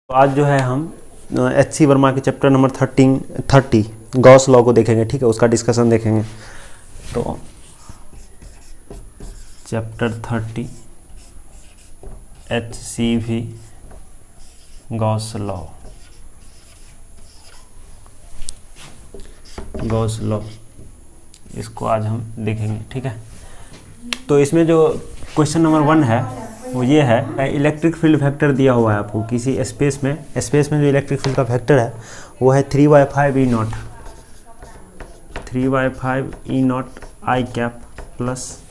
तो आज जो है हम HC वर्मा के चैप्टर नंबर 30 गॉस लॉ को देखेंगे। ठीक है, उसका डिस्कशन देखेंगे। तो चैप्टर 30 HCV गॉस लॉ इसको आज हम देखेंगे। ठीक है, तो इसमें जो क्वेश्चन नंबर 1 है वो ये है, इलेक्ट्रिक फील्ड वेक्टर दिया हुआ है आपको किसी स्पेस में जो इलेक्ट्रिक फील्ड का वेक्टर है वो है 3/5 E0 I cap plus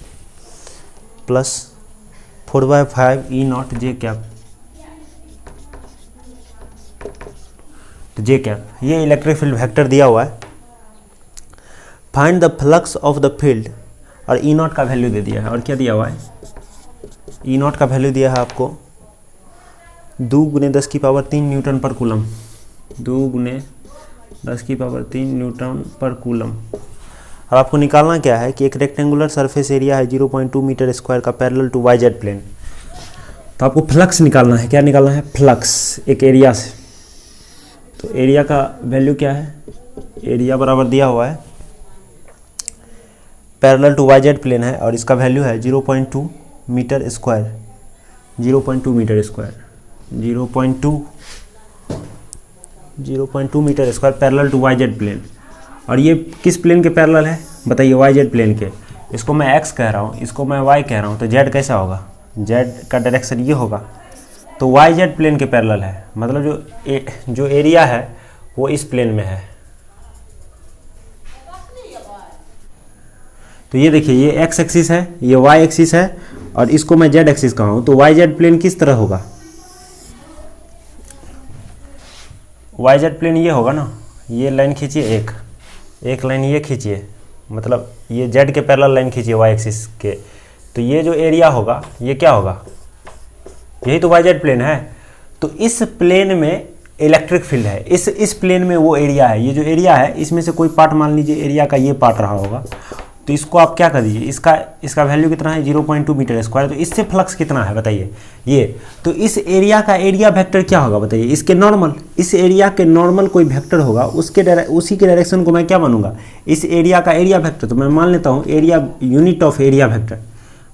4/5 E0 J cap. ये इलेक्ट्रिक फील्ड वेक्टर दिया हुआ है। Find the flux of the field, और E0 का वैल्यू दे दिया है। और क्या दिया हुआ है? E0 का वैल्यू दिया है आपको 2 × 10³ न्यूटन पर कूलम, 2 × 10³ न्यूटन पर कूलम। और आपको निकालना क्या है कि एक रेक्टेंगुलर सरफेस एरिया है 0.2 मीटर स्क्वायर का पैरेलल टू YZ प्लेन। तो आपको फ्लक्स निकालना है। क्या निकालना है? फ्लक्स एक एरिया से। तो एरिया का वैल्यू क्या है? एरिया बराबर दिया हुआ है, पैरेलल टू YZ प्लेन है और इसका वैल्यू है 0.2 metre square, 0.2 metre square, 0.2 metre square parallel to YZ plane. और ये किस प्लेन के पैरेलल है बताइए? YZ प्लेन के। इसको मैं X कह रहा हूँ, इसको मैं Y कह रहा हूँ, तो Z कैसा होगा? Z का डायरेक्शन ये होगा, तो YZ प्लेन के पैरेलल है। मतलब जो एरिया है वो इस प्लेन में है। तो ये देखिए, ये X एक्सिस है, ये Y एक्सिस है और इसको मैं Z एक्सिस कहा हूँ। तो YZ प्लेन किस तरह होगा? YZ प्लेन ये होगा ना, ये लाइन खींचिए, एक लाइन ये खींचिए, मतलब ये Z के पैरेलल लाइन खींचिए Y एक्सिस के। तो ये जो एरिया होगा ये क्या होगा? यही तो YZ प्लेन है। तो इस प्लेन में इलेक्ट्रिक फील्ड है, इस प्लेन में वो एरिया है। ये जो एरिया है इसमें से कोई पार्ट मान लीजिए एरिया का ये पार्ट रहा होगा, तो इसको आप क्या कर दीजिए, इसका वैल्यू कितना है? 0.2 मीटर स्क्वायर। तो इससे फ्लक्स कितना है बताइए? ये तो इस एरिया का एरिया वेक्टर क्या होगा बताइए? इसके नॉर्मल, इस एरिया के नॉर्मल कोई वेक्टर होगा, उसी के डायरेक्शन को मैं क्या मानूंगा? इस एरिया का एरिया वेक्टर। तो मैं मान लेता हूँ area unit of area vector,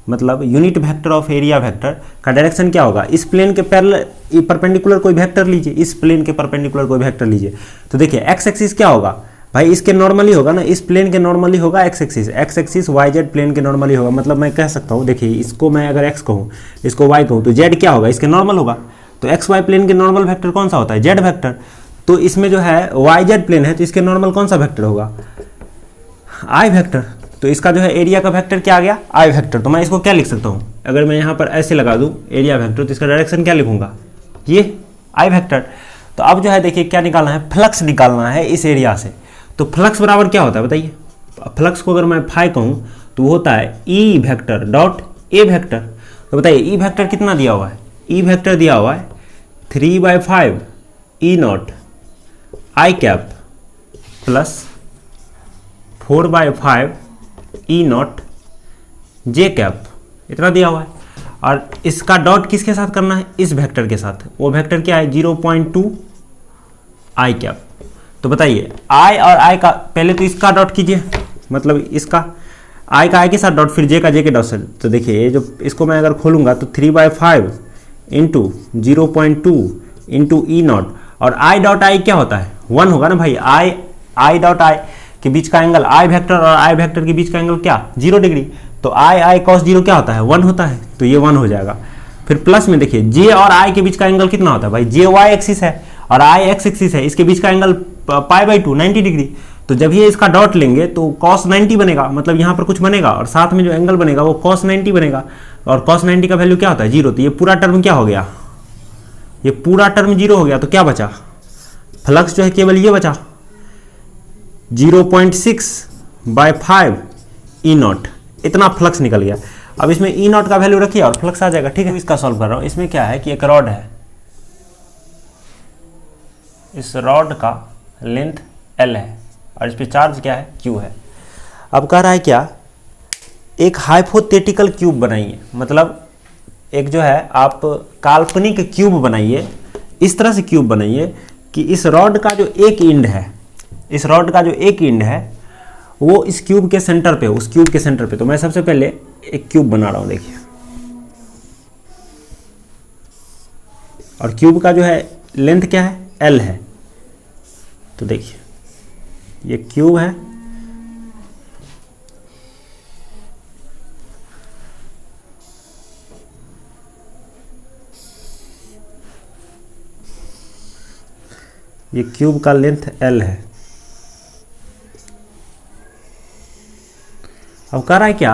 मतलब unit vector of area vector का डायरेक्शन क्या होगा? इस प्लेन के पैरेलल परपेंडिकुलर कोई वेक्टर लीजिए, इस प्लेन के परपेंडिकुलर कोई वेक्टर लीजिए। तो देखिए एक्स एक्सिस क्या होगा भाई? इसके नॉर्मली होगा ना, इस प्लेन के नॉर्मली होगा एक्स एक्सिस YZ प्लेन के नॉर्मली होगा। मतलब मैं कह सकता हूँ, देखिए इसको मैं अगर x कहूँ, इसको y कहूँ, तो z क्या होगा? इसके नॉर्मल होगा। तो XY प्लेन के नॉर्मल वेक्टर कौन सा होता है? Z vector. तो इसमें जो है YZ प्लेन है, तो इसके नॉर्मल कौन सा वेक्टर होगा? I vector. तो इसका जो है एरिया का वेक्टर क्या आ गया? I vector. तो मैं इसको क्या लिख सकता हूँ? अगर मैं यहाँ पर ऐसे लगा दूँ एरिया वेक्टर, तो इसका डायरेक्शन क्या लिखूंगा? ये I वेक्टर। तो अब जो है देखिए क्या निकालना है? फ्लक्स निकालना है इस एरिया से। तो फ्लक्स बराबर क्या होता है बताइए? फ्लक्स को अगर मैं फाई कहूँ तो वो होता है E vector dot A vector. तो बताइए E वेक्टर कितना दिया हुआ है? E वेक्टर दिया हुआ है 3/5 E0 I cap plus 4/5 E0 J cap, इतना दिया हुआ है। और इसका डॉट किसके साथ करना है? इस वेक्टर के साथ। वो वेक्टर क्या है? 0.2 I कैप। तो बताइए I और I का, पहले तो इसका डॉट कीजिए, मतलब इसका I का I के साथ डॉट, फिर J का J के डॉट से। तो देखिए ये जो इसको मैं अगर खोलूंगा तो 3/5 इंटू 0.2 इंटू E0, और I डॉट I क्या होता है? 1 होगा ना भाई। I डॉट I के बीच का एंगल, I वेक्टर और I वेक्टर के बीच का एंगल क्या? 0 डिग्री। तो I cos 0 क्या होता है? 1 होता है। तो ये 1 हो जाएगा। फिर प्लस में देखिए J और I के बीच का एंगल कितना होता है भाई? J Y एक्सिस है और I X एक्सिस है, इसके बीच का एंगल π/2 90 डिग्री। तो जब ये इसका डॉट लेंगे तो cos 90 बनेगा, मतलब यहाँ पर कुछ बनेगा और साथ में जो एंगल बनेगा वो cos 90 बनेगा। और cos 90 का वैल्यू क्या होता है? 0। तो ये पूरा टर्म क्या हो गया? ये पूरा टर्म 0 हो गया। तो क्या बचा? फ्लक्स जो है केवल ये बचा 0.6/5 E0, इतना फ्लक्स निकल गया। अब इसमें E0 का वैल्यू रखिए और फ्लक्स आ जाएगा। ठीक है, इसका सॉल्व कर रहा हूँ। इसमें क्या है कि एक रॉड है, इस रॉड का लेंथ L है और इस पे चार्ज क्या है? Q है। अब कह रहा है क्या? एक हाइपोथेटिकल क्यूब बनाइए, मतलब एक जो है आप काल्पनिक क्यूब बनाइए इस तरह से क्यूब बनाइए कि इस रॉड का जो एक एंड है, इस रॉड का जो एक एंड है वो इस क्यूब के सेंटर पे, उस क्यूब के सेंटर पे। तो मैं सबसे पहले एक क्यूब बना रहा हूं, देखिए, और क्यूब का जो है लेंथ क्या है, L है। तो देखिए ये क्यूब है, ये क्यूब का लेंथ L है। अब कह रहा है क्या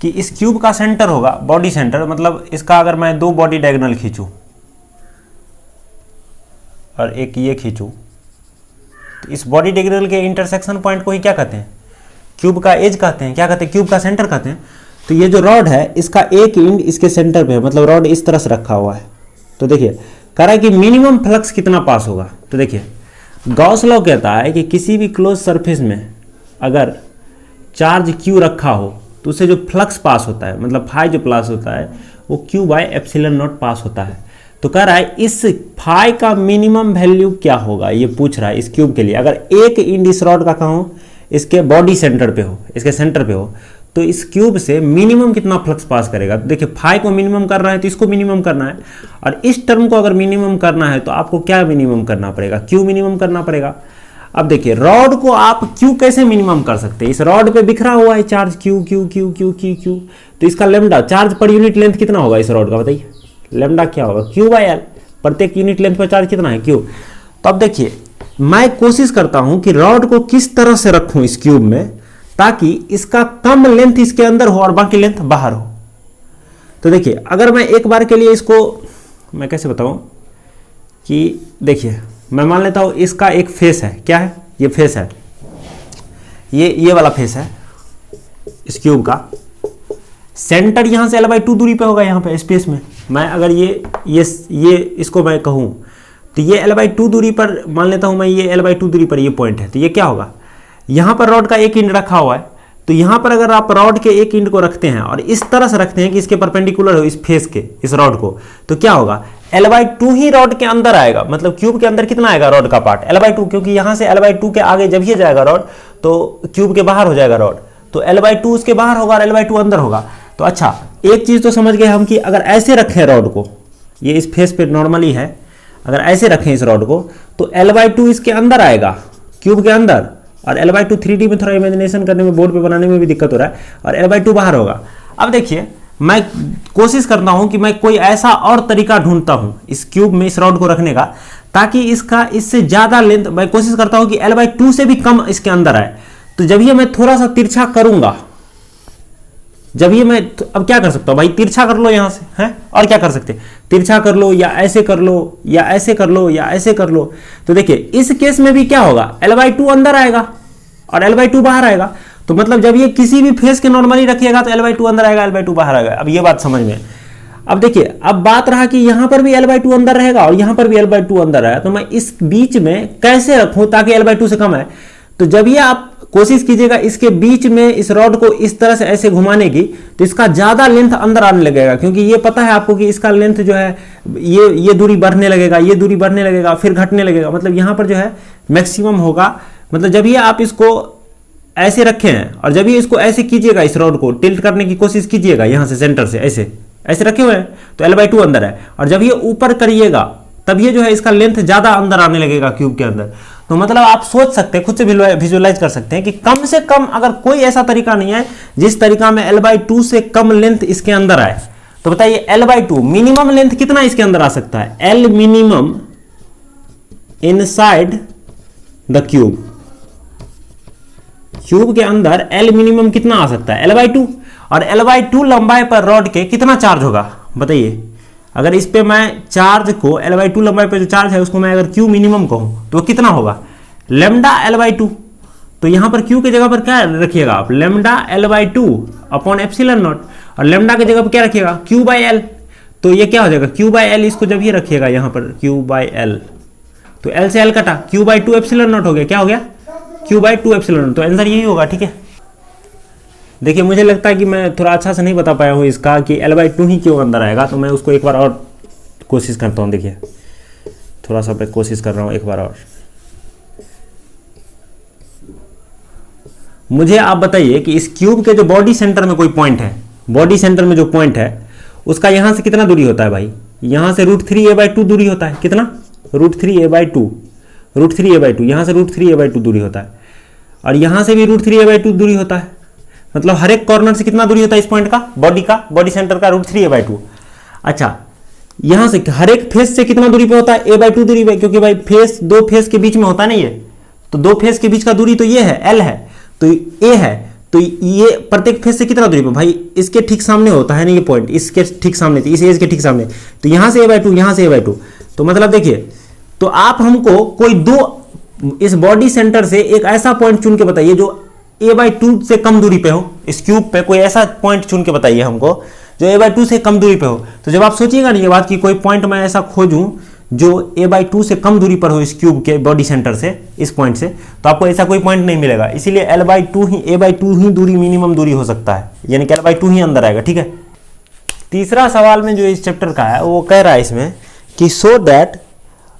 कि इस क्यूब का सेंटर होगा बॉडी सेंटर, मतलब इसका अगर मैं दो बॉडी डायगोनल खींचूं और एक ये खींचूं, तो इस बॉडी डायगोनल के इंटरसेक्शन पॉइंट को ही क्या कहते हैं, क्यूब का एज कहते हैं। क्या कहते हैं, क्यूब का सेंटर कहते हैं। तो ये जो रॉड है इसका एक एंड इसके सेंटर पे है, मतलब रॉड इस तरह से रखा हुआ है। तो देखिए कह रहा है कि मिनिमम फ्लक्स कितना पास होगा। तो देखिए गॉस लॉ कहता है कि किसी भी क्लोज सरफेस में अगर चार्ज क्यू रखा हो तो उससे जो फ्लक्स पास होता है, मतलब फाई जो पास होता है, वो Q by epsilon not pass होता है। तो कह रहा है इस फाई का मिनिमम वैल्यू क्या होगा, ये पूछ रहा है इस क्यूब के लिए। अगर एक एंड इस रॉड का कहाँ हो, इसके बॉडी सेंटर पे हो, इसके सेंटर पे हो, तो इस क्यूब से मिनिमम कितना फ्लक्स पास करेगा। तो देखिए फाई को मिनिमम कर रहा है तो इसको मिनिमम करना है, और इस टर्म को अगर मिनिमम करना है तो आपको क्या मिनिमम करना पड़ेगा, क्यू मिनिमम करना पड़ेगा। अब देखिए रॉड को आप क्यू कैसे मिनिमम कर सकते हैं, इस रॉड पे बिखरा हुआ है charge Q Q Q Q Q Q, तो इसका lambda charge per unit length कितना होगा इस रॉड का, बताइए लेमडा क्या होगा, क्यू बाय एल। प्रत्येक यूनिट लेंथ पर चार्ज कितना है, क्यू। तो अब देखिए मैं कोशिश करता हूं कि रॉड को किस तरह से रखूं इस क्यूब में ताकि इसका कम लेंथ इसके अंदर हो और बाकी लेंथ बाहर हो। तो देखिए अगर मैं एक बार के लिए इसको मैं कैसे बताऊं कि देखिए मैं मान लेता हूं इसका एक फेस है, क्या है, ये फेस है, ये वाला फेस है इस क्यूब का। सेंटर यहां से L/2 दूरी पे होगा, यहां पे स्पेस में। मैं अगर ये इसको मैं कहूं तो ये L/2 दूरी पर मान लेता हूं मैं, ये L/2 दूरी पर ये पॉइंट है। तो ये क्या होगा, यहां पर रॉड का एक एंड रखा हुआ है, तो यहां पर अगर आप रॉड के एक एंड को रखते हैं और इस तरह से रखते हैं कि इसके परपेंडिकुलर हो इस फेस के, इस रॉड को, तो क्या होगा L/2 ही रॉड के अंदर आएगा। मतलब क्यूब के अंदर कितना आएगा रॉड का पार्ट, L/2, क्योंकि यहां से L/2 के आगे जब ये जाएगा रॉड तो क्यूब के बाहर हो जाएगा रॉड, तो L/2 उसके बाहर होगा और L/2 अंदर होगा। तो अच्छा एक चीज तो समझ गए हम कि अगर ऐसे रखें रॉड को, ये इस फेस पे नॉर्मली है, अगर ऐसे रखें इस रॉड को तो L/2 इसके अंदर आएगा क्यूब के अंदर, और L/2 3D में थोड़ा इमेजिनेशन करने में, बोर्ड पे बनाने में भी दिक्कत हो रहा है, और L/2 बाहर होगा। अब देखिए मैं कोशिश करता हूं कि मैं कोई ऐसा और तरीका ढूंढता हूं इस क्यूब में इस रॉड को रखने का ताकि इसका इससे ज्यादा लेंथ, मैं कोशिश करता हूं कि L/2 से भी कम इसके अंदर आए। तो जब ये मैं थोड़ा सा तिरछा करूंगा, जब ये मैं अब क्या कर सकता हूं भाई, तिरछा कर लो यहां से, हैं, और क्या कर सकते हैं, तिरछा कर लो या ऐसे कर लो या ऐसे कर लो या ऐसे कर लो। तो देखिए इस केस में भी क्या होगा, L/2 अंदर आएगा और L/2 बाहर आएगा। तो मतलब जब ये किसी भी फेस के नॉर्मली रखिएगा तो L/2 अंदर आएगा, L/2 बाहर आएगा। अब ये बात समझ में। अब देखिए अब बात रहा कि यहां पर भी L/2 अंदर रहेगा और यहां पर भी L/2 अंदर आएगा, तो मैं इस बीच में कैसे रखूं ताकि L/2 से कम आए। तो जब ये आप कोशिश कीजिएगा इसके बीच में इस रॉड को इस तरह से ऐसे घुमाने की, तो इसका ज्यादा लेंथ अंदर आने लगेगा, क्योंकि ये पता है आपको कि इसका लेंथ जो है ये दूरी बढ़ने लगेगा, ये दूरी बढ़ने लगेगा, फिर घटने लगेगा। मतलब यहां पर जो है मैक्सिमम होगा। मतलब जब ये आप इसको ऐसे रखे हैं और जब ये इसको ऐसे कीजिएगा, इस रॉड को टिल्ट करने की कोशिश कीजिएगा यहां से सेंटर से ऐसे ऐसे रखे हुए हैं तो L/2 अंदर है, और जब ये ऊपर करिएगा तब ये जो है इसका लेंथ ज्यादा अंदर आने लगेगा क्यूब के अंदर। तो मतलब आप सोच सकते हैं, खुद से विजुअलाइज कर सकते हैं कि कम से कम अगर कोई ऐसा तरीका नहीं है जिस तरीका में L/2 से कम लेंथ इसके अंदर आए। तो बताइए L/2 मिनिमम लेंथ कितना इसके अंदर आ सकता है, L minimum inside the cube, cube के अंदर L मिनिमम कितना आ सकता है, L/2, और L/2 लंबाई पर रॉड के कितना चार्ज होगा बताइए। अगर इस पे मैं चार्ज को L/2 लंबाई पे जो चार्ज है उसको मैं अगर Q मिनिमम कहूं तो कितना होगा, लेमडा L/2। तो यहां पर Q की जगह पर क्या रखिएगा आप, lambda L/2 upon epsilon not, और लेमडा की जगह पर क्या रखिएगा, Q बाय L। तो ये क्या हो जाएगा, Q बाय L, इसको जब ये रखिएगा यहां पर Q बाय L, तो L से L कटा, Q/2 एप्सिलॉन नॉट हो गया, क्या हो गया, Q/2 एप्सिलॉन नॉट। तो आंसर यही होगा, ठीक है। देखिए मुझे लगता है कि मैं थोड़ा अच्छा से नहीं बता पाया हूँ इसका कि L/2 ही क्यों अंदर आएगा, तो मैं उसको एक बार और कोशिश करता हूँ। देखिए थोड़ा सा मैं कोशिश कर रहा हूँ एक बार और। मुझे आप बताइए कि इस क्यूब के जो बॉडी सेंटर में कोई पॉइंट है, बॉडी सेंटर में जो पॉइंट है उसका यहां से कितना दूरी होता है भाई? यहां से √3a/2 दूरी होता है। कितना? √3a/2, √3a/2, यहां से √3a/2 दूरी होता है, और यहां से भी √3a/2 दूरी होता है। मतलब हर एक कॉर्नर से कितना दूरी होता है इस पॉइंट का, बॉडी सेंटर का? √3a/2। अच्छा, यहां से हर एक फेस से कितना दूरी पे होता है? a/2 दूरी पे, क्योंकि भाई फेस, दो फेस के बीच में होता है ना ये, तो दो फेस के बीच का दूरी तो ये है, l है, तो a है, तो ये प्रत्येक फेस से कितना दूरी पे भाई? इसके ठीक सामने होता है ना ये पॉइंट, इसके ठीक सामने, इस एज के ठीक सामने, तो यहां से a/2, यहां से a/2। तो मतलब देखिए, तो आप हमको कोई दो इस बॉडी सेंटर से एक ऐसा पॉइंट चुन के बताइए जो a/2 से कम दूरी पे हो। इस क्यूब पे कोई ऐसा पॉइंट चुन के बताइए हमको जो a/2 से कम दूरी पे हो। तो जब आप सोचिएगा ना ये बात कि कोई पॉइंट मैं ऐसा खोजूं जो a/2 से कम दूरी पर हो इस क्यूब के बॉडी सेंटर से, इस पॉइंट से, तो आपको ऐसा कोई पॉइंट नहीं मिलेगा। इसीलिए a/2 ही दूरी मिनिमम दूरी हो सकता है, यानी कि l/2 ही अंदर आएगा। ठीक है, तीसरा सवाल में जो इस चैप्टर का है वो कह रहा है इसमें कि so that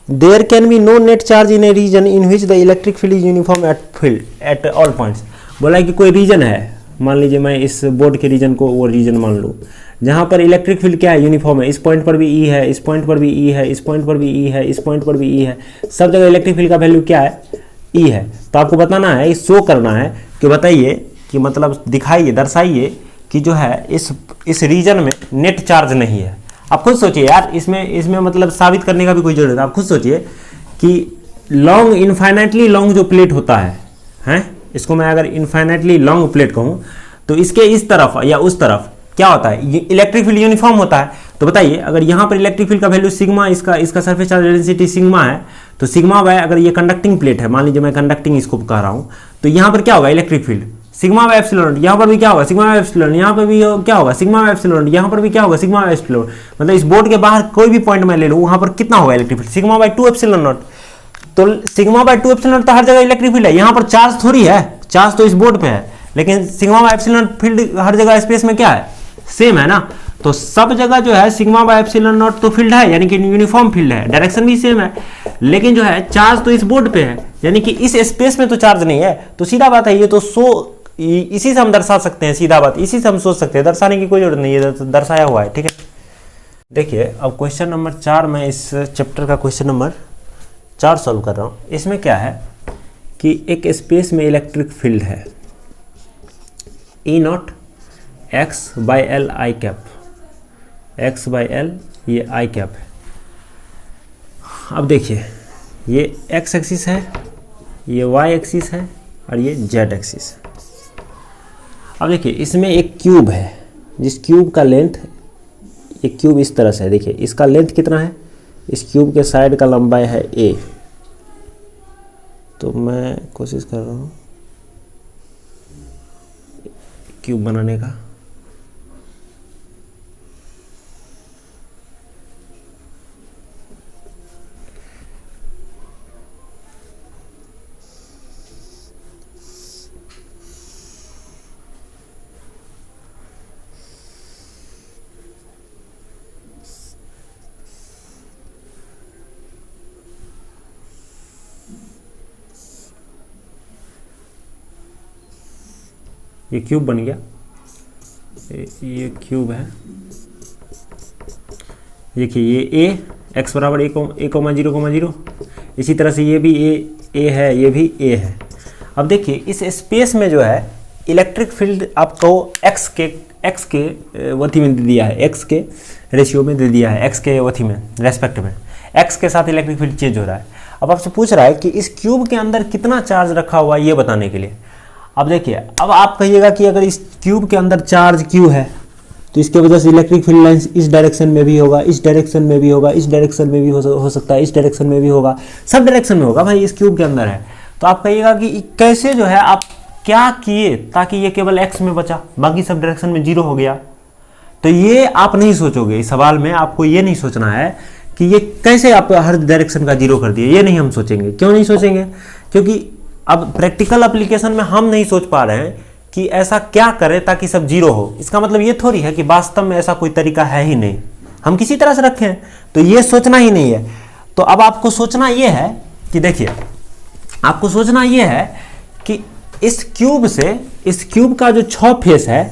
there can be no net charge in a region in which the electric field is uniform at all points. बोला है कि कोई रीजन है, मान लीजिए मैं इस बोर्ड के रीजन को वो रीजन मान लूँ, जहाँ पर इलेक्ट्रिक फील्ड क्या है? यूनिफॉर्म है। इस पॉइंट पर भी ई है, इस पॉइंट पर भी ई है, इस पॉइंट पर भी ई है, इस पॉइंट पर भी ई है, सब जगह इलेक्ट्रिक फील्ड का वैल्यू क्या है? ई है। तो आपको बताना है, शो करना है कि बताइए कि मतलब दिखाइए, दर्शाइए कि जो है इस रीजन में नेट चार्ज नहीं है। आप खुद सोचिए यार, इसमें मतलब साबित करने का भी कोई जरूरत है। आप खुद सोचिए कि लॉन्ग, इनफाइनाइटली लॉन्ग जो प्लेट होता है, इसको मैं अगर इनफाइनाइटली लॉन्ग प्लेट कहूँ, तो इसके इस तरफ या उस तरफ क्या होता है? इलेक्ट्रिक फील्ड यूनिफॉर्म होता है। तो बताइए, अगर यहाँ पर इलेक्ट्रिक फील्ड का वैल्यू सिग्मा, इसका सरफेस चार्ज डेंसिटी सिग्मा है, तो सिग्मा बाय, अगर ये कंडक्टिंग प्लेट है, मान लीजिए मैं कंडक्टिंग इसको कह रहा हूँ, तो यहाँ पर क्या होगा? Electric field sigma by epsilon. यहाँ पर भी क्या होगा? Sigma by epsilon. यहाँ पर भी क्या होगा? Sigma by epsilon. यहाँ पर भी क्या होगा? Sigma by epsilon. मतलब इस बोर्ड के बाहर कोई भी पॉइंट मैं ले लूँ, वहाँ पर कितना होगा electric field? Sigma bye 2 epsilon not. तो सिग्मा बाय 2 एप्सिलॉन नॉट तो हर जगह इलेक्ट्रिक फील्ड है। यहाँ पर चार्ज थोड़ी है, चार्ज तो इस बोर्ड पे है, लेकिन सिग्मा बाय एप्सिलॉन फील्ड हर जगह स्पेस में क्या है? सेम है ना। तो सब जगह जो है सिग्मा बाय एप्सिलॉन नॉट तो फील्ड है, यानी कि यूनिफॉर्म फील्ड है, डायरेक्शन भी सेम है, लेकिन जो है चार्ज तो इस बोर्ड पे है, यानी कि इस स्पेस में तो चार्ज नहीं है। तो सीधा बात है, ये तो इसी से हम दर्शा सकते हैं, सीधा बात, इसी से हम सोच सकते हैं, दर्शाने की कोई जरूरत नहीं है, दर्शाया हुआ है। ठीक है, देखिए अब क्वेश्चन नंबर 4 में इस चैप्टर का क्वेश्चन नंबर 4 सॉल्व कर रहा हूँ। इसमें क्या है कि एक स्पेस में इलेक्ट्रिक फील्ड है E0 x/L I cap, x/L ये I कैप है। अब देखिए, ये x एक्सिस है, ये y एक्सिस है, और ये z एक्सिस है। अब देखिए, इसमें एक क्यूब है, जिस क्यूब का लेंथ, एक क्यूब इस तरह से है, देखिए इसका लेंथ कितना है? इस क्यूब के साइड का लंबाई है a। तो मैं कोशिश कर रहा हूँ क्यूब बनाने का। ये क्यूब बन गया, ये क्यूब है। देखिए ये a x बराबर a,0,0, इसी तरह से ये भी a है, ये भी a है। अब देखिए इस स्पेस में जो है इलेक्ट्रिक फील्ड आपको x के वथी में दे दिया है, x के रेशियो में दे दिया है, x के वथी में रेस्पेक्ट में, x के साथ इलेक्ट्रिक फील्ड चेंज हो रहा है। अब आपसे पूछ रहा है कि इस क्यूब के अंदर कितना चार्ज रखा हुआ है ये बताने के लिए। अब देखिए, अब आप कहिएगा कि अगर इस क्यूब के अंदर चार्ज Q है तो इसके वजह से इलेक्ट्रिक फील्ड लाइंस इस डायरेक्शन में भी होगा, इस डायरेक्शन में भी होगा, इस डायरेक्शन में भी हो सकता है, इस डायरेक्शन में भी होगा, सब डायरेक्शन में होगा भाई, इस क्यूब के अंदर है। तो आप कहिएगा कि कैसे जो है आप क्या किए ताकि ये केवल x में बचा, बाकी सब डायरेक्शन में 0 हो गया। तो ये आप नहीं सोचोगे, इस सवाल में आपको ये नहीं सोचना है कि ये कैसे आप हर डायरेक्शन का 0 कर दिए, ये नहीं हम सोचेंगे। क्यों नहीं सोचेंगे? क्योंकि अब प्रैक्टिकल एप्लीकेशन में हम नहीं सोच पा रहे हैं कि ऐसा क्या करें ताकि सब 0 हो। इसका मतलब ये थोड़ी है कि वास्तव में ऐसा कोई तरीका है ही नहीं, हम किसी तरह से रखें, तो ये सोचना ही नहीं है। तो अब आपको सोचना ये है कि देखिए, आपको सोचना ये है कि इस क्यूब से, इस क्यूब का जो 6 फेस है,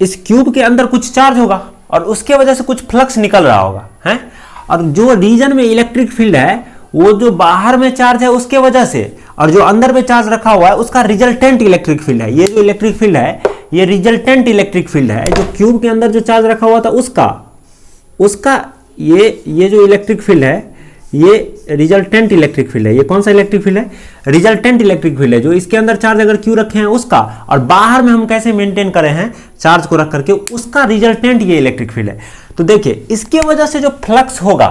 इस क्यूब के अंदर कुछ चार्ज होगा और उसके वजह से कुछ फ्लक्स निकल रहा होगा, है। और जो रीजन में इलेक्ट्रिक फील्ड है वो जो बाहर में चार्ज है उसके वजह से, और जो अंदर में चार्ज रखा हुआ है उसका रिजल्टेंट इलेक्ट्रिक फील्ड है। ये जो इलेक्ट्रिक फील्ड है ये रिजल्टेंट इलेक्ट्रिक फील्ड है। जो क्यूब के अंदर जो चार्ज रखा हुआ था उसका ये जो इलेक्ट्रिक फील्ड है ये रिजल्टेंट इलेक्ट्रिक फील्ड है। ये कौन सा इलेक्ट्रिक फील्ड है? रिजल्टेंट इलेक्ट्रिक फील्ड है। जो इसके अंदर चार्ज अगर क्यू रखे हैं उसका, और बाहर में हम कैसे मेंटेन करे हैं चार्ज को रख करके, उसका रिजल्टेंट ये इलेक्ट्रिक फील्ड है। तो देखिए इसके वजह से जो फ्लक्स होगा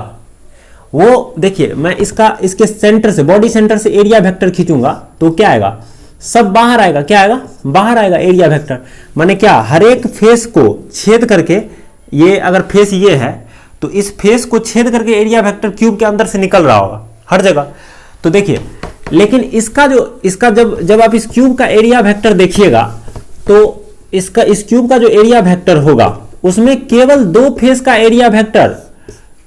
वो, देखिए मैं इसके सेंटर से, बॉडी सेंटर से एरिया वेक्टर खींचूंगा तो क्या आएगा? सब बाहर आएगा। क्या आएगा? बाहर आएगा एरिया वेक्टर। माने क्या? हर एक फेस को छेद करके, ये अगर फेस ये है तो इस फेस को छेद करके एरिया वेक्टर क्यूब के अंदर से निकल रहा होगा हर जगह। तो देखिए, लेकिन इसका जब आप इस क्यूब का एरिया वेक्टर देखिएगा तो इस क्यूब का जो एरिया वेक्टर होगा उसमें केवल 2 फेस का एरिया वेक्टर,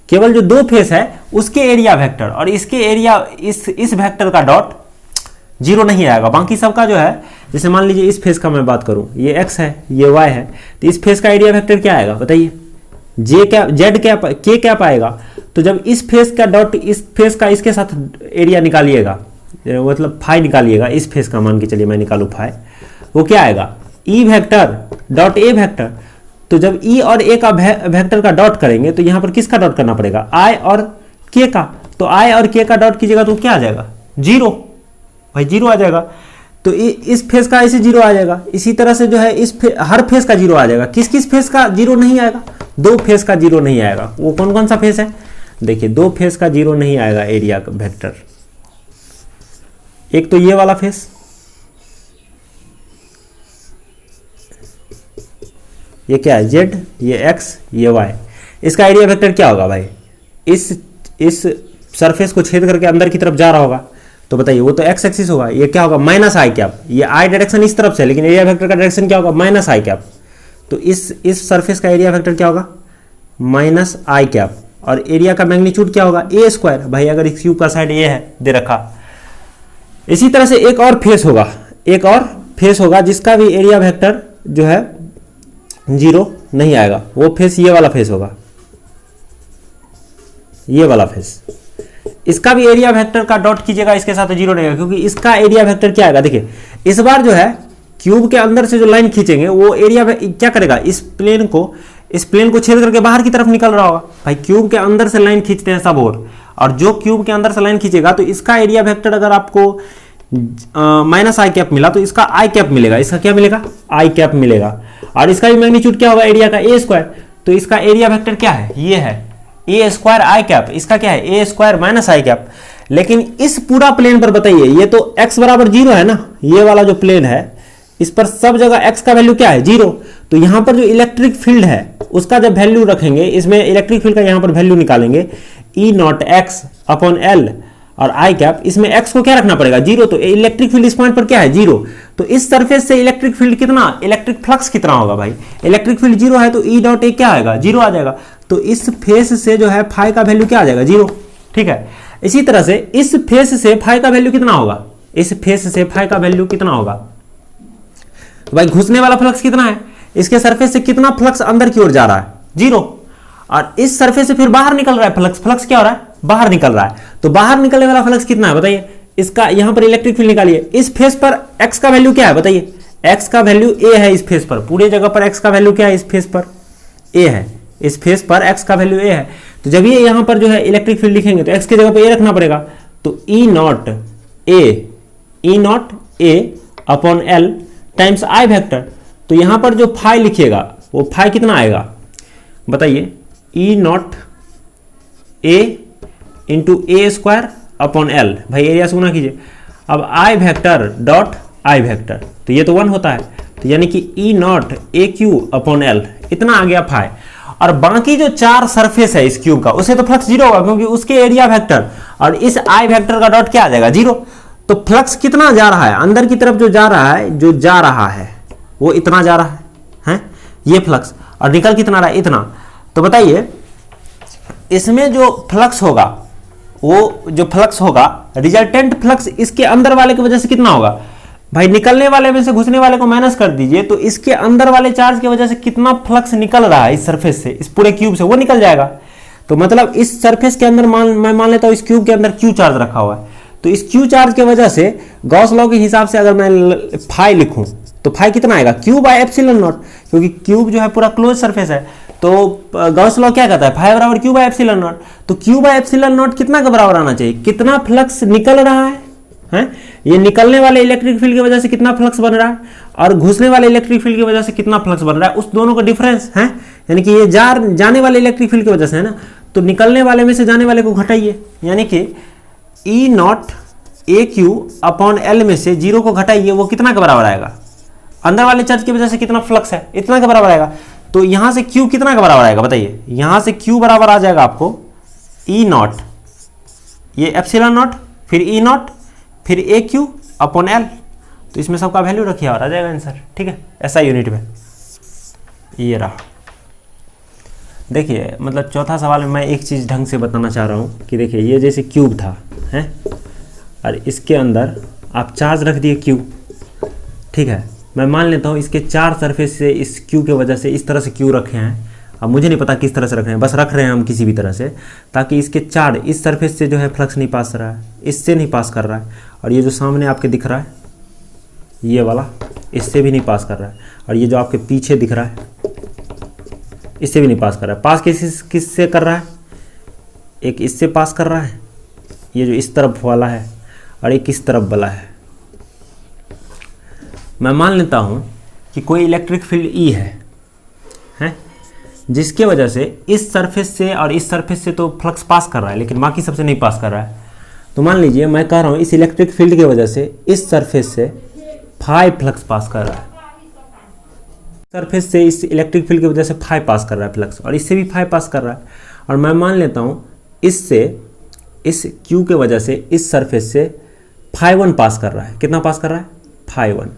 केवल जो 2 फेस है उसके एरिया वेक्टर और इसके एरिया, इस वेक्टर का डॉट 0 नहीं आएगा। बाकी सबका जो है, जैसे मान लीजिए इस फेस का मैं बात करूं, ये x है, ये y है, तो इस फेस का एरिया वेक्टर क्या आएगा बताइए? जेड कैप, के कैप आएगा। तो जब इस फेस का डॉट इस फेस का इसके साथ एरिया निकालिएगा, मतलब फाई निकालिएगा, इस फेस का मान के चलिए मैं निकालू फाई, वो क्या आएगा? ई वेक्टर डॉट ए वेक्टर। तो जब ई और ए का वेक्टर का डॉट करेंगे तो यहां पर किसका डॉट करना पड़ेगा? आई और के का। तो आई और के का डॉट कीजिएगा तो क्या आ जाएगा? 0 भाई, 0 आ जाएगा। तो इस फेस का ऐसे 0 आ जाएगा। इसी तरह से जो है हर फेस का 0 आ जाएगा। किस किस फेस का 0 नहीं आएगा? 2 फेस का 0 नहीं आएगा। वो कौन कौन सा फेस है? देखिए 2 फेस का 0 नहीं आएगा एरिया वेक्टर। एक तो ये वाला फेस, ये क्या है? Z, ये X, ये Y। इसका एरिया वेक्टर क्या होगा भाई? इस सरफेस को छेद करके अंदर की तरफ जा रहा होगा, तो बताइए वो तो x एक्सिस होगा। ये क्या होगा? माइनस आई कैप। ये आई डायरेक्शन इस तरफ से, लेकिन एरिया वेक्टर का डायरेक्शन क्या होगा? माइनस आई कैप। तो इस सरफेस का एरिया वेक्टर क्या होगा? माइनस आई कैप। और एरिया का मैग्नीट्यूड क्या होगा? ए स्क्वायर। भाई अगर इस क्यूब का साइड ए है दे रखा। इसी तरह से एक और फेस होगा जिसका भी एरिया वेक्टर जो है 0 नहीं आएगा। वो फेस ये वाला फेस होगा, ये वाला फेस। इसका भी एरिया वेक्टर का डॉट कीजिएगा इसके साथ, 0 रहेगा, क्योंकि इसका एरिया वेक्टर क्या आएगा? देखिए इस बार जो है क्यूब के अंदर से जो लाइन खींचेंगे वो एरिया क्या करेगा? इस प्लेन को छेद करके बाहर की तरफ निकल रहा होगा। भाई क्यूब के अंदर से लाइन खींचते हैं सब, और जो क्यूब के अंदर से लाइन खींचेगा तो इसका एरिया वेक्टर अगर आपको माइनस आई कैप मिला तो इसका आई कैप मिलेगा। इसका क्या मिलेगा? आई कैप मिलेगा। और इसका भी मैग्नीट्यूड क्या होगा? एरिया का ए स्क्वायर। तो इसका एरिया वेक्टर क्या है? ये है ए स्क्वायर आई कैप। इसका क्या है? ए स्क्वायर माइनस आई कैप। लेकिन इस पूरा प्लेन पर बताइए, ये तो x बराबर 0 है ना, ये वाला जो प्लेन है इस पर सब जगह x का वैल्यू क्या है? 0। तो यहां पर जो इलेक्ट्रिक फील्ड है उसका जब वैल्यू रखेंगे, इसमें इलेक्ट्रिक फील्ड का यहां पर वैल्यू निकालेंगे, ई नॉट एक्स अपॉन एल और आई कैप। इसमें x को क्या रखना पड़ेगा? 0। तो इलेक्ट्रिक फील्ड इस पॉइंट पर क्या है? 0। तो इस सरफेस से इलेक्ट्रिक फील्ड कितना, इलेक्ट्रिक फ्लक्स कितना होगा भाई? इलेक्ट्रिक फील्ड 0 है तो ई डॉट ए क्या आएगा? 0 आ जाएगा। तो इस फेस से जो है फाई का वैल्यू क्या आ जाएगा? 0। ठीक है। इसी तरह से इस फेस से फाई का वैल्यू कितना होगा? इस फेस से फाई का वैल्यू कितना होगा? तो भाई घुसने वाला फ्लक्स कितना है? इसके सरफेस से कितना फ्लक्स अंदर की ओर जा रहा है? 0। और इस सरफेस से फिर बाहर निकल रहा है फ्लक्स क्या हो रहा है? बाहर निकल रहा है। तो बाहर निकलने वाला फ्लक्स कितना है बताइए? इसका यहां पर इलेक्ट्रिक फील्ड निकालिए। इस फेस पर x का वैल्यू क्या है बताइए? x का वैल्यू a है। इस फेस पर, पूरे जगह पर x का वैल्यू क्या है? इस फेस पर a है। इस फेस पर x का वैल्यू a है। तो जब ये यहां पर जो है इलेक्ट्रिक फील्ड लिखेंगे तो x की जगह पर a रखना पड़ेगा। तो E not a upon l times I vector. तो यहां पर जो फाई लिखिएगा वो फाई कितना आएगा बताइए? E not a into A square upon L. भाई एरिया से गुना कीजिए। अब I vector dot I vector, तो ये तो 1 होता है, तो यानी कि E not A Q upon L, इतना आ गया फाई। और बाकी जो 4 सरफेस है इस क्यूब का, उसे तो फ्लक्स 0 होगा क्योंकि उसके एरिया वेक्टर और इस आई वेक्टर का डॉट क्या आ जाएगा? 0। तो फ्लक्स कितना जा रहा है अंदर की तरफ? जो जा रहा है वो इतना जा रहा है ये फ्लक्स। और निकल कितना रहा है? इतना। तो बताइए इसमें जो फ्लक्स होगा, वो जो फ्लक्स होगा रिजल्टेंट फ्लक्स इसके अंदर वाले की वजह से कितना होगा भाई, निकलने वाले में से घुसने वाले को माइनस कर दीजिए, तो इसके अंदर वाले चार्ज की वजह से कितना फ्लक्स निकल रहा है इस सरफेस से, इस पूरे क्यूब से, वो निकल जाएगा। तो मतलब इस सरफेस के अंदर मैं मान लेता हूं इस क्यूब के अंदर क्यू चार्ज रखा हुआ है, तो इस क्यू चार्ज की वजह से गॉस लॉ के हिसाब से अगर मैं फाई लिखूं तो फाई कितना आएगा, क्यू बाय एप्सिलॉन नॉट, क्योंकि क्यूब जो है पूरा क्लोज सरफेस है। तो गॉस लॉ क्या कहता है, फाई बराबर क्यू बाय एप्सिलॉन नॉट। तो क्यू बाय एप्सिलॉन नॉट कितना के बराबर आना चाहिए, कितना फ्लक्स निकल रहा है, ये निकलने वाले इलेक्ट्रिक फील्ड की वजह से कितना फ्लक्स बन रहा है और घुसने वाले इलेक्ट्रिक फील्ड की वजह से कितना फ्लक्स बन रहा है, उस दोनों का डिफरेंस है। यानी कि ये जाने वाले इलेक्ट्रिक फील्ड की वजह से है ना, तो निकलने वाले में से जाने वाले को घटाइए, यानी कि E not A Q upon L में से 0 को घटाइए, वो कितना के बराबर आएगा, अंदर वाले चार्ज की वजह से कितना फ्लक्स है इतना के बराबर आएगा। तो यहां से क्यू कितना के बराबर आएगा बताइए, यहां से क्यू बराबर आ जाएगा आपको ई नॉट, ये एप्सिलॉन नॉट, फिर ई नॉट, फिर ए क्यू अपॉन एल। तो इसमें सबका वैल्यू रखिए और आ जाएगा आंसर, ठीक है, ऐसा यूनिट में। ये रहा, देखिए मतलब चौथा सवाल में मैं एक चीज़ ढंग से बताना चाह रहा हूँ कि देखिए ये जैसे क्यूब था हैं, और इसके अंदर आप चार्ज रख दिए क्यू, ठीक है, मैं मान लेता हूँ इसके 4 सरफेस से इस क्यू के वजह से इस तरह से क्यू रखे हैं। अब मुझे नहीं पता किस तरह से रख रहे हैं, बस रख रहे हैं हम किसी भी तरह से, ताकि इसके 4 इस सरफेस से जो है फ्लक्स नहीं पास कर रहा है, इससे नहीं पास कर रहा है, और ये जो सामने आपके दिख रहा है ये वाला, इससे भी नहीं पास कर रहा है, और ये जो आपके पीछे दिख रहा है इससे भी नहीं पास कर रहा है। पास किससे कर रहा है, एक इससे पास कर रहा है, ये जो इस तरफ वाला है, और एक इस तरफ वाला है। मैं मान लेता हूँ कि कोई इलेक्ट्रिक फील्ड ई है जिसके वजह से इस सरफेस से और इस सरफेस से तो फ्लक्स पास कर रहा है, लेकिन बाकी सबसे नहीं पास कर रहा है। तो मान लीजिए मैं कह रहा हूँ इस इलेक्ट्रिक फील्ड की वजह से इस सरफेस से फाई फ्लक्स पास कर रहा है, सरफेस से इस इलेक्ट्रिक फील्ड की वजह से फाई पास कर रहा है फ्लक्स, और इससे भी फाई पास कर रहा है। और मैं मान लेता हूँ इससे इस क्यू के वजह से इस सरफेस से फाई 1 पास कर रहा है, कितना पास कर रहा है, फाई 1,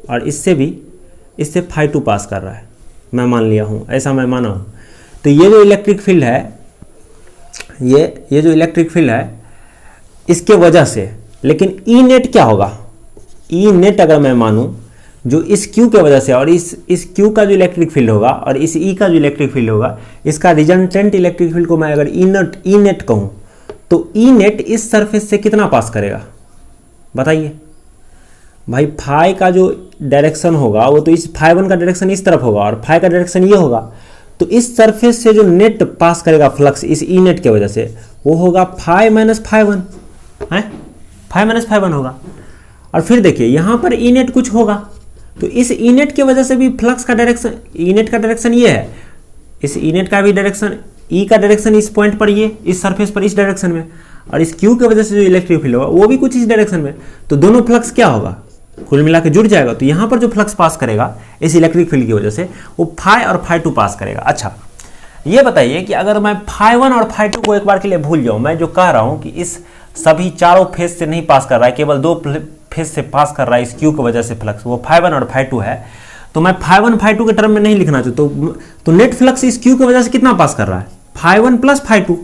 और इससे फाई 2 पास कर रहा है, मैं मान लिया हूँ, ऐसा मैं माना हूँ। तो ये जो इलेक्ट्रिक फील्ड है, ये जो इलेक्ट्रिक फील्ड है इसके वजह से, लेकिन ई नेट क्या होगा, ई नेट अगर मैं मानूं जो इस क्यू के वजह से और इस क्यू का जो इलेक्ट्रिक फील्ड होगा और इस ई का जो इलेक्ट्रिक फील्ड होगा, इसका रिजल्टेंट इलेक्ट्रिक फील्ड को मैं अगर ई नेट कहूँ तो ई नेट इस सरफेस से कितना पास करेगा बताइए भाई। फाई का जो डायरेक्शन होगा वो तो इस फाई 1 का डायरेक्शन इस तरफ होगा और फाई का डायरेक्शन ये होगा, तो इस सरफेस से जो नेट पास करेगा फ्लक्स इस ई नेट के वजह से वो होगा फाई माइनस फाई 1 है, फाई माइनस फाई 1 होगा। और फिर देखिए यहाँ पर ई नेट कुछ होगा, तो इस ई नेट की वजह से भी फ्लक्स का डायरेक्शन, ई नेट का डायरेक्शन ये है, इस ई नेट का भी डायरेक्शन, ई का डायरेक्शन इस पॉइंट पर, ये इस सरफेस पर इस डायरेक्शन में, और इस क्यू की वजह से जो इलेक्ट्रिक फील्ड होगा वो भी कुछ इस डायरेक्शन में, तो दोनों फ्लक्स क्या होगा, कुल मिला के जुड़ जाएगा। तो यहाँ पर जो फ्लक्स पास करेगा इस इलेक्ट्रिक फील्ड की वजह से वो फाई और फाई 2 पास करेगा। अच्छा ये बताइए कि अगर मैं फाई 1 और फाई 2 को एक बार के लिए भूल जाऊँ, मैं जो कह रहा हूँ कि इस सभी चारों फेस से नहीं पास कर रहा है, केवल 2 फेस से पास कर रहा है इस क्यू की वजह से फ्लक्स, वो फाई 1 और फाई 2 है, तो मैं फाई 1 फाई 2 के टर्म में नहीं लिखना चाहता, तो नेट फ्लक्स इस क्यू की वजह से कितना पास कर रहा है, फाई 1 प्लस फाई 2,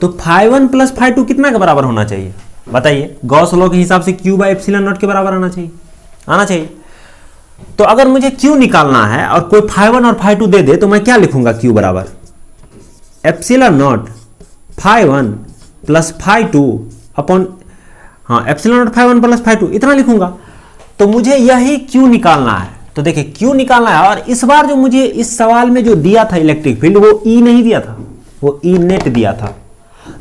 तो फाई 1 प्लस फाई 2 कितना के बराबर होना चाहिए बताइए, गॉस लॉ के हिसाब से क्यू बाय एप्सिलॉन नॉट के बराबर आना चाहिए। तो अगर मुझे क्यू निकालना है और कोई फाई 1 और फाई 2 दे दे तो मैं क्या लिखूंगा, क्यू बराबर epsilon not phi 1 plus phi 2 upon, हाँ epsilon not phi 1 plus phi 2 इतना लिखूंगा। तो मुझे यही क्यू निकालना है, तो देखिए क्यू निकालना है, और इस बार जो मुझे इस सवाल में जो दिया था इलेक्ट्रिक फील्ड वो ई नहीं दिया था, वो ई नेट दिया था।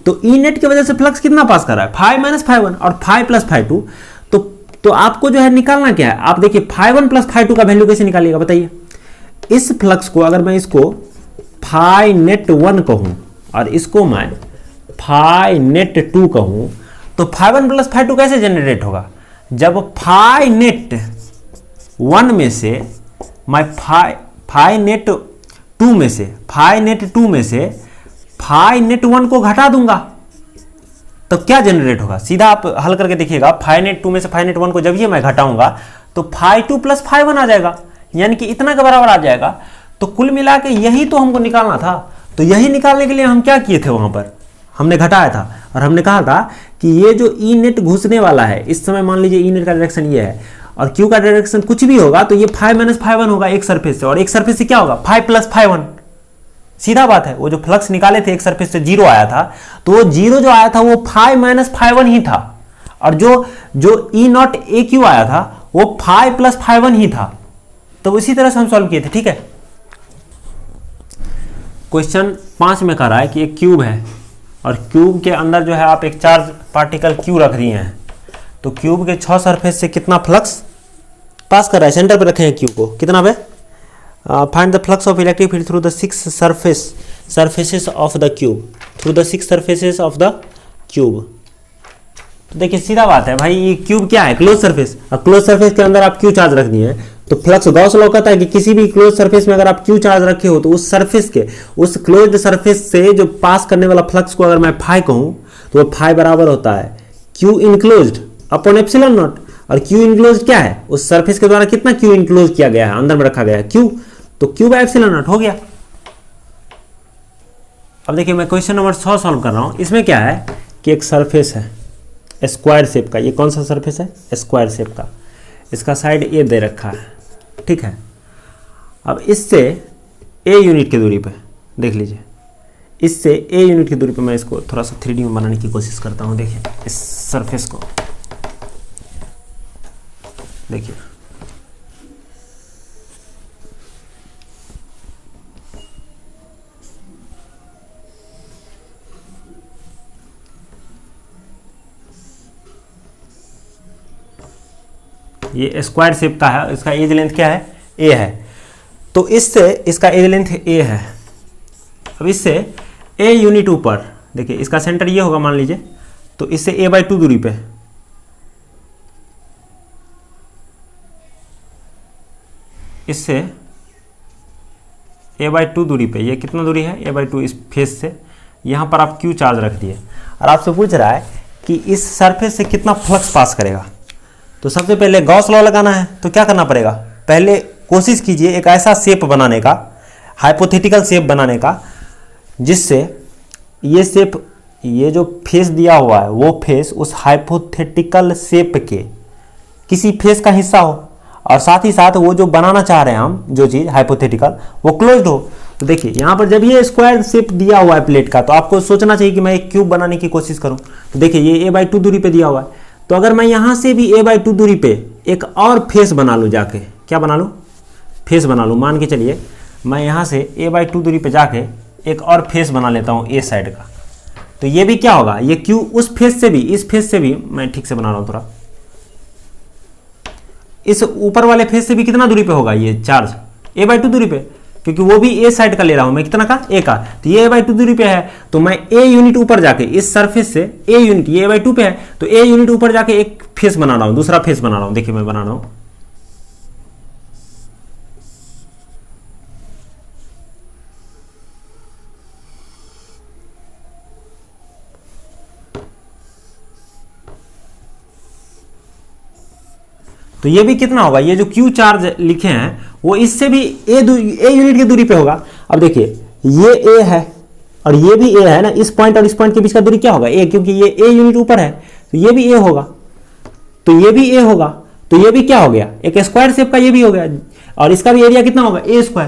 तो ई नेट की वजह से फ्लक्स कितना पास कर रहा है, फाई माइनस फाई 1 और फाई प्लस फाई 2। तो आपको जो है निकालना क्या है, आप देखिए फाई 1 प्लस फाई 2 का वैल्यू कैसे निकालिएगा बताइए। इस फ्लक्स को अगर मैं इसको फाई नेट 1 कहूं और इसको मैं फाई नेट 2 कहूं, तो फाई 1 प्लस फाई 2 कैसे जनरेट होगा, जब फाई नेट 1 में से मैं फाई नेट 2 में से फाई नेट 1 को घटा दूंगा, तो क्या जनरेट होगा, सीधा आप हल करके देखिएगा, फाई नेट 2 में से फाई नेट 1 को जब ये मैं घटाऊंगा तो फाई 2 प्लस फाई 1 आ जाएगा, यानी कि इतना के बराबर आ जाएगा। तो कुल मिला के यही तो हमको निकालना था। तो यही निकालने के लिए हम क्या किए थे, वहां पर हमने घटाया था और हमने कहा था कि ये जो ई नेट घुसने वाला है इस समय, मान लीजिए ई नेट का डायरेक्शन ये है और क्यू का डायरेक्शन कुछ भी होगा तो ये 5 - 5 होगा एक सरफेस से, और एक सरफेस से क्या होगा 5 + 5 सीधा बात है। वो जो फ्लक्स निकाले थे एक सरफेस से 0 आया था, तो वो 0 जो आया था वो 5 - 5 ही था, और जो ई नॉट ए क्यू आया था वो 5 + 5 ही था। तो इसी तरह से हम सॉल्व किए थे, ठीक है। क्वेश्चन 5 में कह रहा है कि एक क्यूब है और क्यूब के अंदर जो है आप एक चार्ज पार्टिकल क्यू रख दिए हैं, तो क्यूब के 6 सरफेस से कितना फ्लक्स पास कर रहा है, सेंटर पे रखे हैं क्यूब को, कितना पे, find the flux of electric field through the 6 surfaces of the cube, through the 6 surfaces of the cube. तो देखिए सीधा बात है भाई, ये क्यूब क्या है, क्लोज सरफेस, और क्लोज सरफेस के अंदर आप क्यू चार्ज रख दिए हैं, तो फ्लक्स गॉस लॉ कहता है कि किसी भी क्लोज सरफेस में अगर आप क्यू चार्ज रखे हो तो उस सरफेस के, उस क्लोज्ड सरफेस से जो पास करने वाला फ्लक्स को अगर मैं फाई कहूं तो वो फाई बराबर होता है Q enclosed upon epsilon not. और क्यू इनक्लोज्ड क्या है, उस सरफेस के द्वारा कितना क्यू इनक्लोज किया गया है, अंदर में रखा गया है क्यू, तो क्यू बाय एप्सिलॉन नॉट हो गया। अब देखिए मैं क्वेश्चन नंबर 6 सॉल्व कर रहा हूं। इसमें क्या है कि एक सरफेस है स्क्वायर शेप का, ये कौन सा सरफेस है, स्क्वायर शेप का, इसका साइड ए दे रखा है, ठीक है। अब इससे ए यूनिट की दूरी पे देख लीजिए, इससे ए यूनिट की दूरी पे मैं इसको थोड़ा सा 3D में बनाने की कोशिश करता हूँ। देखिए इस सरफेस को देखिए, ये स्क्वायर शेप का है, इसका एज लेंथ क्या है, ए है, तो इससे इसका एज लेंथ ए है। अब इससे ए यूनिट ऊपर देखिए, इसका सेंटर ये होगा मान लीजिए, तो इससे a/2 दूरी पे, इससे a/2 दूरी पे, ये कितना दूरी है a/2 इस फेस से, यहाँ पर आप क्यू चार्ज रख दिए और आपसे पूछ रहा है कि इस सरफेस से कितना फ्लक्स पास करेगा। तो सबसे पहले गॉस लॉ लगाना है, तो क्या करना पड़ेगा, पहले कोशिश कीजिए एक ऐसा शेप बनाने का, हाइपोथेटिकल शेप बनाने का, जिससे ये शेप, ये जो फेस दिया हुआ है वो फेस उस हाइपोथेटिकल शेप के किसी फेस का हिस्सा हो, और साथ ही साथ वो जो बनाना चाह रहे हैं हम जो चीज़ हाइपोथेटिकल वो क्लोज्ड हो। तो देखिए यहाँ पर जब ये स्क्वायर शेप दिया हुआ है प्लेट का, तो आपको सोचना चाहिए कि मैं एक क्यूब बनाने की कोशिश करूँ। तो देखिए ये a/2 दूरी पे दिया हुआ है, तो अगर मैं यहाँ से भी a/2 दूरी पे एक और फेस बना लूँ, जाके क्या बना लूँ, फेस बना लूँ, मान के चलिए मैं यहाँ से a/2 दूरी पे जाके एक और फेस बना लेता हूँ ए साइड का, तो ये भी क्या होगा, ये क्यू उस फेस से भी, इस फेस से भी, मैं ठीक से बना रहा हूँ थोड़ा, इस ऊपर वाले फेस से भी कितना दूरी पे होगा ये चार्ज, a/2 दूरी पे, क्योंकि वो भी ए साइड का ले रहा हूं मैं, कितना का, ए का, तो ये a/2 दूरी पे है, तो मैं ए यूनिट ऊपर जाके इस सरफेस से ए यूनिट, ये a/2 पे है, तो ए यूनिट ऊपर जाके एक फेस बना रहा हूं, दूसरा फेस बना रहा हूं, देखिए मैं बना रहा हूं, तो ये भी कितना होगा, ये जो क्यू चार्ज लिखे हैं वो इससे भी ए यूनिट की दूरी पे होगा। अब देखिए ये ए है और ये भी ए है ना, इस पॉइंट और इस पॉइंट के बीच का दूरी क्या होगा, ए, क्योंकि ये ए यूनिट ऊपर है, तो ये भी ए होगा, तो ये भी ए होगा, तो ये भी क्या हो गया, एक स्क्वायर शेप का ये भी हो गया, और इसका भी एरिया कितना होगा a²,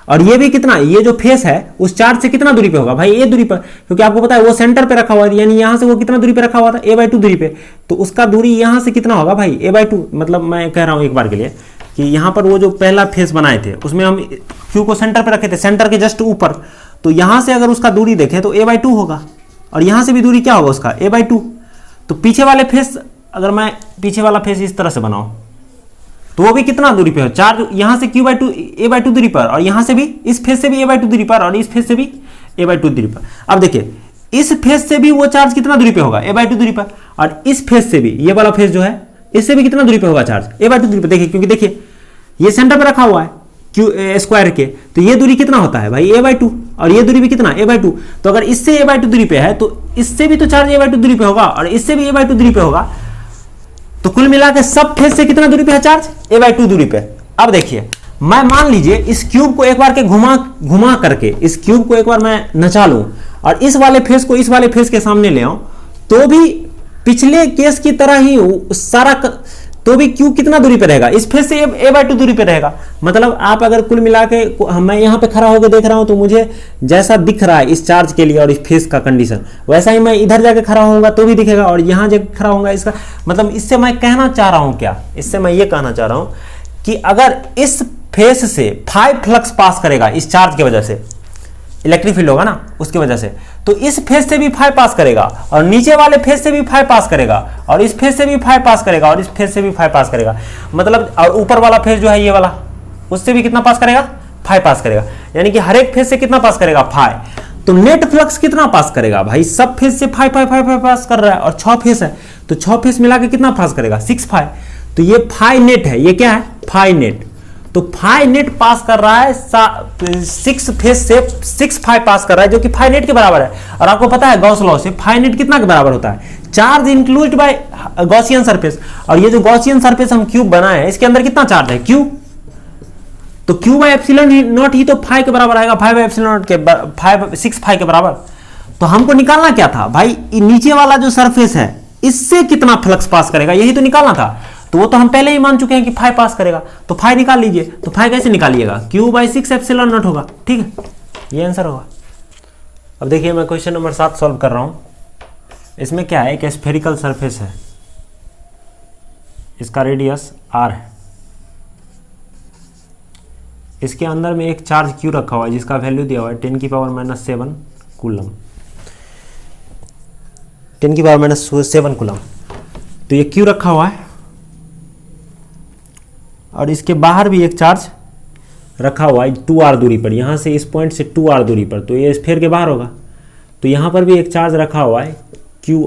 और ये भी कितना, ये जो फेस है उस चार्ज से कितना दूरी पे होगा भाई, ए दूरी पर, क्योंकि आपको पता है वो सेंटर पे रखा हुआ है, यानी यहां से वो कितना दूरी पे रखा हुआ था, a/2 दूरी पे, तो उसका दूरी यहां से कितना होगा भाई, a/2, मतलब मैं कह रहा हूं एक बार के लिए कि यहां पर वो जो पहला फेस बनाए थे उसमें हम क्यू को सेंटर पे रखे थे, सेंटर के जस्ट ऊपर, तो यहां से अगर उसका दूरी देखें तो a/2 होगा, और यहां से भी दूरी क्या होगा उसका, a/2, तो पीछे वाले फेस, अगर मैं पीछे वाला फेस इस तरह से बनाऊं तो वो भी कितना दूरी पे है, चार्ज यहां से a/2 दूरी पर, और यहां से भी इस फेस से भी a/2 दूरी पर, और इस फेस से भी a/2 दूरी पर। अब देखिए इस फेस से भी वो चार्ज कितना दूरी पे होगा, a/2 दूरी पर, और इस फेस से भी, ये वाला फेस जो है इससे भी कितना दूरी पे होगा चार्ज, a/2 दूरी पे। देखिए क्योंकि देखिए ये सेंटर पे रखा हुआ है क्यू स्क्वायर के, तो ये दूरी कितना होता है भाई a/2, और ये दूरी भी कितना a/2, तो अगर इससे a/2 दूरी पे है तो इससे भी तो चार्ज a/2 दूरी पे होगा, और इससे भी a/2 दूरी पे होगा, तो कुल मिला के सब फेस से कितना दूरी पे है चार्ज, a/2 दूरी पे। अब देखिए मैं मान लीजिए इस क्यूब को एक बार के घुमा करके इस क्यूब को एक बार मैं नचा लूं और इस वाले फेस को इस वाले फेस के सामने ले आऊं, तो भी पिछले केस की तरह ही सारा तो भी क्यू कितना दूरी पे रहेगा, इस फेस से a/2 दूरी पे रहेगा। मतलब आप अगर कुल मिला के मैं यहां पे खड़ा होकर देख रहा हूं तो मुझे जैसा दिख रहा है इस चार्ज के लिए और इस फेस का कंडीशन, वैसा ही मैं इधर जाके खड़ा होऊंगा तो भी दिखेगा और यहां जाके खड़ा होऊंगा। इसका मतलब इससे मैं कहना चाह रहा हूं क्या, इससे मैं ये कहना चाह रहा हूं कि अगर इस फेस से 5 फ्लक्स पास करेगा इस चार्ज की वजह से, इलेक्ट्रिक फील्ड होगा ना उसकी वजह से, तो इस फेस से भी 5 पास करेगा और नीचे वाले फेस से भी 5 पास करेगा और इस फेस से भी 5 पास करेगा और इस फेस से भी 5 पास करेगा। मतलब और ऊपर वाला फेस जो है ये वाला, उससे भी कितना पास करेगा, 5 पास करेगा। यानी कि हर एक फेस से कितना पास करेगा, 5। तो नेट फ्लक्स कितना पास करेगा भाई, सब फेस से 5 पास कर रहा है और 6 फेस है तो 6 फेस मिला के कितना पास करेगा, 6 तो ये 5 नेट है, ये क्या है 5 नेट। तो 5 नेट पास कर रहा है 6 फेस से 6 पास कर रहा है जो कि 5 नेट के बराबर है। और आपको पता है गॉस लॉ से 5 नेट कितना के बराबर होता है, charge include by Gaussian surface. और ये जो गॉसियन सरफेस हम क्यूब बनाए हैं इसके अंदर कितना चार्ज है, क्यू। तो क्यू बाय एप्सिलॉन नॉट ही तो 5 के बराबर आएगा, 5 बाय एप्सिलॉन नॉट के 6 के बराबर। तो हमको निकालना क्या था भाई, नीचे वाला जो सरफेस है इससे कितना फ्लक्स पास करेगा, यही तो निकालना था। तो वो तो हम पहले ही मान चुके हैं कि 5 पास करेगा, तो 5 निकाल लीजिए। तो 5 कैसे निकालिएगा, Q/6 एप्सिलॉन नॉट होगा, ठीक है, ये आंसर होगा। अब देखिए मैं क्वेश्चन नंबर 7 सॉल्व कर रहा हूं। इसमें क्या है, एक स्फेरिकल सरफेस है, इसका रेडियस r है, इसके अंदर में एक चार्ज Q रखा हुआ है जिसका वैल्यू दिया हुआ है 10⁻⁷ कूलम, 10⁻⁷ कूलम। तो ये Q रखा हुआ है और इसके बाहर भी एक चार्ज रखा हुआ है 2r दूरी पर, यहाँ से इस पॉइंट से 2r दूरी पर, तो ये स्फीयर के बाहर होगा। तो यहाँ पर भी एक चार्ज रखा हुआ है Q,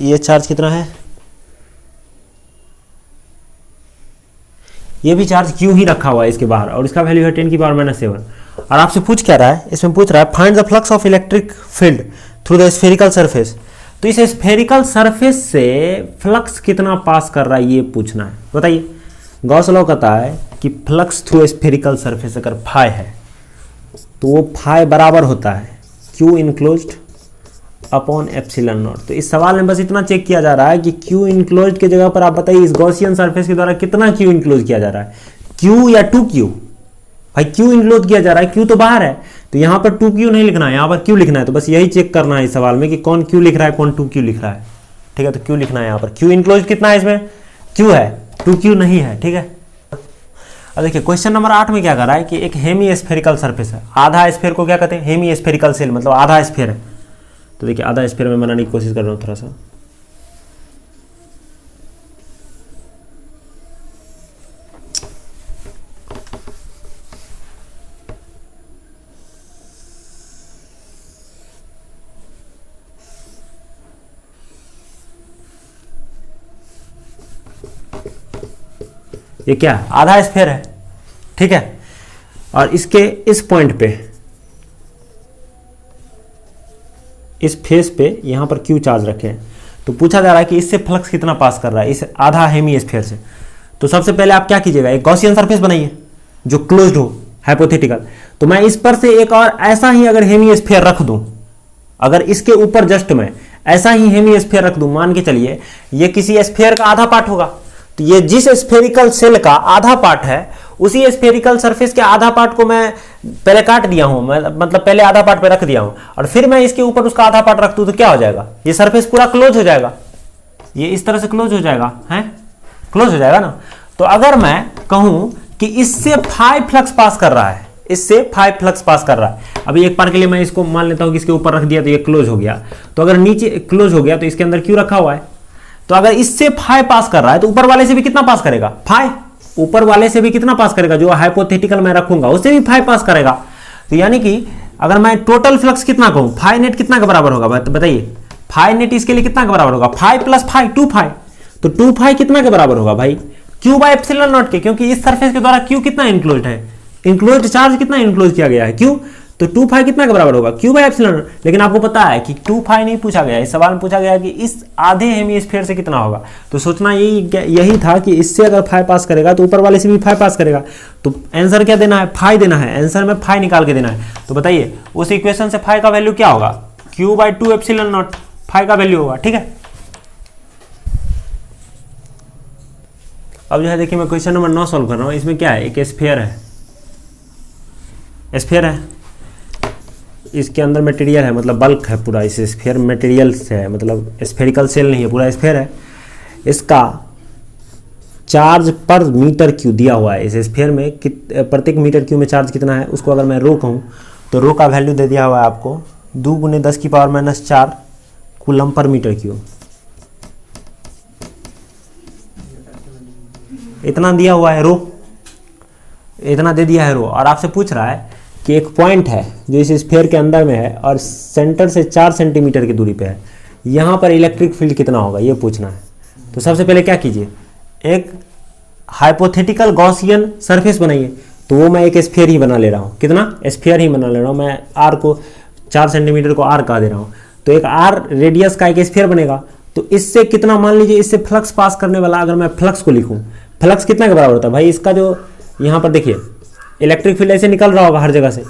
ये चार्ज कितना है, ये भी चार्ज Q ही रखा हुआ है इसके बाहर और इसका वैल्यू है 10⁻⁷। और आपसे पूछ क्या रहा है, इसमें पूछ रहा है find the flux of electric field through the spherical surface. तो इस स्फेरिकल सरफेस से फ्लक्स कितना पास कर रहा है ये पूछना है। बताइए, गॉस लॉ कहता है कि फ्लक्स थ्रू स्फेरिकल सरफेस अगर फाई है तो वो फाई बराबर होता है Q enclosed upon epsilon not. तो इस सवाल में बस इतना चेक किया जा रहा है कि Q इनक्लोज्ड की जगह पर आप बताइए इस गॉसियन सरफेस के द्वारा कितना Q इनक्लोज किया जा रहा है, Q या 2Q। भाई Q इनक्लोज किया जा रहा है, Q तो बाहर है, तो यहाँ पर 2Q नहीं लिखना है, यहाँ पर Q लिखना है। तो बस यही चेक करना है इस सवाल में कि कौन Q लिख रहा है कौन 2Q लिख रहा है, ठीक है। तो Q लिखना है यहाँ पर, Q इनक्लोज कितना है इसमें, Q है, 2Q नहीं है, ठीक है। अब देखिए क्वेश्चन नंबर 8 में क्या कर रहा है कि एक हेमी स्फेरिकल सरफेस है, आधा स्फीयर को क्या कहते हैं, हेमी स्फेरिकल सेल, मतलब आधा स्फीयर है। तो देखिए आधा स्फीयर में बनाने की कोशिश कर रहा हूँ थोड़ा सा। ये क्या है, आधा स्फीयर है, ठीक है। और इसके इस पॉइंट पे, इस फेस पे यहां पर Q चार्ज रखे हैं। तो पूछा जा रहा है कि इससे फ्लक्स कितना पास कर रहा है, इस आधा हेमी स्फीयर से। तो सबसे पहले आप क्या कीजिएगा, एक गॉसियन सरफेस बनाइए जो क्लोज्ड हो, हाइपोथेटिकल। तो मैं इस पर से एक और ऐसा ही अगर हेमी स्फीयर रख दूं, अगर इसके ऊपर जस्ट में ऐसा ही हेमी स्फीयर रख दूं, मान के चलिए ये किसी स्फीयर का आधा पार्ट होगा। तो ये जिस स्फेरिकल सेल का आधा पार्ट है उसी स्फेरिकल सरफेस के आधा पार्ट को मैं पहले काट दिया हूं, मतलब पहले आधा पार्ट पे रख दिया हूं और फिर मैं इसके ऊपर उसका आधा पार्ट रख दूं तो क्या हो जाएगा, ये सरफेस पूरा क्लोज हो जाएगा, ये इस तरह से क्लोज हो जाएगा, है क्लोज हो जाएगा ना। तो अगर मैं कहूं कि इससे 5 फ्लक्स पास कर रहा है, इससे 5 फ्लक्स पास कर रहा है, अभी एक बार के लिए मैं इसको मान लेता हूं कि इसके ऊपर रख दिया तो ये क्लोज हो गया। तो अगर नीचे क्लोज हो गया तो इसके अंदर Q रखा हुआ है। तो अगर इससे 5 पास कर रहा है तो ऊपर वाले से भी कितना पास करेगा, 5। ऊपर वाले से भी कितना पास करेगा, जो हाइपोथेटिकल मैं रखूंगा उससे भी 5 पास करेगा। तो यानी कि अगर मैं टोटल फ्लक्स कितना कहूं, 5 नेट कितना के बराबर होगा बताइए, 5 नेट इसके लिए कितना के बराबर होगा, 5 + 5 2 तो 2 कितना के बराबर होगा भाई, Q/ε0 के, क्योंकि इस सरफेस के द्वारा Q कितना इंक्लोज्ड है, इंक्लोज्ड चार्ज कितना इंक्लोज किया गया है, Q। तो 2 फाई कितना के बराबर होगा, क्यू बाई एप्सिलॉन नॉट। लेकिन आपको पता है कि 2 फाई नहीं पूछा गया, इस सवाल में पूछा गया कि इस आधे हेमिस्फीयर से कितना होगा। तो सोचना यही था कि इससे अगर फाई पास करेगा तो ऊपर वाले से भी फाई पास करेगा। तो आंसर क्या देना है, फाई देना है, आंसर में फाई निकाल के देना है। तो बताइए उस इक्वेशन से फाई का वैल्यू क्या होगा, Q by 2 epsilon not phi का वैल्यू होगा। ठीक है, अब जो है देखिए मैं क्वेश्चन नंबर 9 सॉल्व कर रहा हूँ। इसमें क्या है, एक स्फीयर है, स्फीयर है, इसके अंदर मटेरियल है, मतलब बल्क है पूरा, इस स्फीयर मटेरियल से है, मतलब स्फेरिकल सेल नहीं है, पूरा स्फीयर है। इसका चार्ज पर मीटर क्यू दिया हुआ है, इस स्फीयर में प्रत्येक मीटर क्यू में चार्ज कितना है, उसको अगर मैं रो कहूँ तो रो का वैल्यू दे दिया हुआ है आपको 2 × 10⁻⁻⁴ कूलम पर मीटर क्यू, इतना दिया हुआ है रो, इतना दे दिया है रो। और आपसे पूछ रहा है कि एक पॉइंट है जो इस स्फीयर के अंदर में है और सेंटर से 4 सेंटीमीटर की दूरी पे है, यहाँ पर इलेक्ट्रिक फील्ड कितना होगा ये पूछना है। तो सबसे पहले क्या कीजिए, एक हाइपोथेटिकल गॉसियन सरफेस बनाइए। तो वो मैं एक स्फीयर ही बना ले रहा हूँ, कितना स्फीयर ही बना ले रहा हूँ मैं, आर को 4 सेंटीमीटर को आर कहा दे रहा हूँ। तो एक आर रेडियस का एक स्फीयर बनेगा। तो इससे कितना, मान लीजिए इससे फ्लक्स पास करने वाला अगर मैं फ्लक्स को लिखूँ, फ्लक्स कितना के बराबर होता है भाई, इसका जो यहाँ पर देखिए इलेक्ट्रिक फील्ड ऐसे निकल रहा होगा हर जगह से,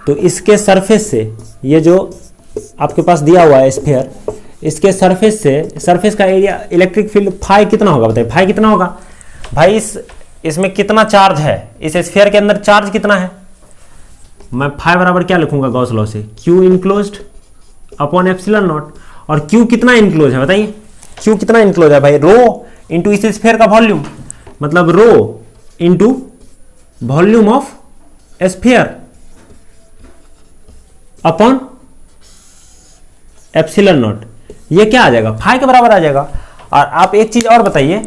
तो इसके सरफेस से ये जो आपके पास दिया हुआ है स्फीयर, इसके सरफेस से, सरफेस का एरिया इलेक्ट्रिक फील्ड फाई कितना होगा, बताइए फाई कितना होगा भाई। इसमें कितना चार्ज है, इस स्फीयर के अंदर चार्ज कितना है, मैं फाई बराबर क्या लिखूंगा गॉस लॉ से, Q enclosed upon epsilon not. और क्यू कितना इनक्लोज है बताइए, क्यू कितना इनक्लोज है भाई, रो इंटू इस स्फीयर का वॉल्यूम, मतलब rho into volume of sphere upon epsilon not, ये क्या आ जाएगा, फाई के बराबर आ जाएगा। और आप एक चीज और बताइए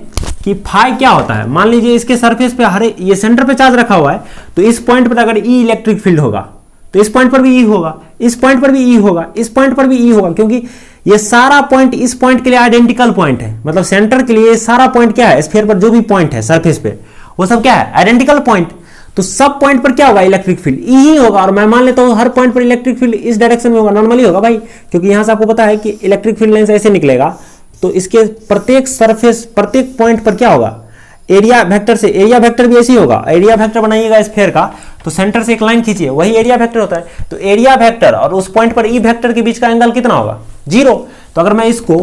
कि फाई क्या होता है, मान लीजिए इसके सरफेस पे हरे ये सेंटर पे चार्ज रखा हुआ है, तो इस पॉइंट पर अगर ई इलेक्ट्रिक फील्ड होगा तो इस पॉइंट पर भी ई होगा, इस पॉइंट पर भी ई होगा, इस पॉइंट पर भी ई होगा, क्योंकि ये सारा पॉइंट इस पॉइंट के लिए आइडेंटिकल पॉइंट है। मतलब सेंटर के लिए सारा पॉइंट क्या है, स्फीयर पर जो भी पॉइंट है सरफेस पे वो सब क्या है, आइडेंटिकल पॉइंट। तो सब पॉइंट पर क्या होगा, इलेक्ट्रिक फील्ड ई ही होगा। और मैं मान लेता हूं हर पॉइंट पर इलेक्ट्रिक फील्ड इस डायरेक्शन में होगा, नॉर्मली होगा भाई, क्योंकि यहां से आपको पता है कि इलेक्ट्रिक फील्ड लाइन से ऐसे निकलेगा। तो इसके प्रत्येक सरफेस, प्रत्येक पॉइंट पर क्या होगा, एरिया वेक्टर से, एरिया वेक्टर भी ऐसे ही होगा। एरिया वेक्टर बनाइएगा स्फीयर का, तो सेंटर से एक लाइन खींचिए, वही एरिया वेक्टर होता है। तो एरिया वेक्टर और उस पॉइंट पर ई वेक्टर के बीच का एंगल कितना होगा, 0। तो अगर मैं इसको,